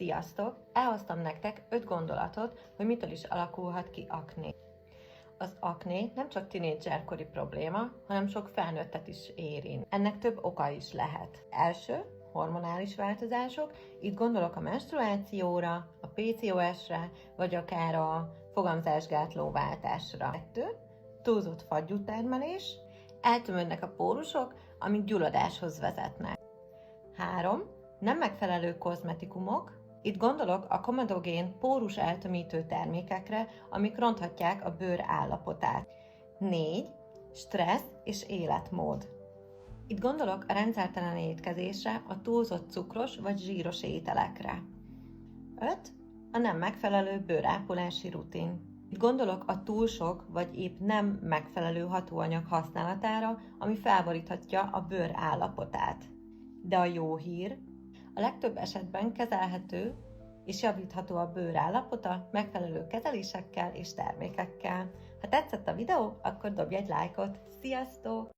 Sziasztok! Elhoztam nektek 5 gondolatot, hogy mitől is alakulhat ki akné. Az akné nem csak tinédzserkori probléma, hanem sok felnőttet is érint. Ennek több oka is lehet. Első, hormonális változások, itt gondolok a menstruációra, a PCOS-re, vagy akár a fogamzásgátló váltásra. 2. Túlzott fagyútermelés, eltömödnek a pórusok, amik gyulladáshoz vezetnek. 3. Nem megfelelő kozmetikumok, itt gondolok a komedogén pórus eltömítő termékekre, amik ronthatják a bőr állapotát. 4. Stressz és életmód. Itt gondolok a rendszertelen étkezésre, a túlzott cukros vagy zsíros ételekre. 5. A nem megfelelő bőrápolási rutin. Itt gondolok a túl sok vagy épp nem megfelelő hatóanyag használatára, ami felboríthatja a bőr állapotát. De a jó hír, a legtöbb esetben kezelhető és javítható a bőr állapota megfelelő kezelésekkel és termékekkel. Ha tetszett a videó, akkor dobj egy lájkot! Sziasztok!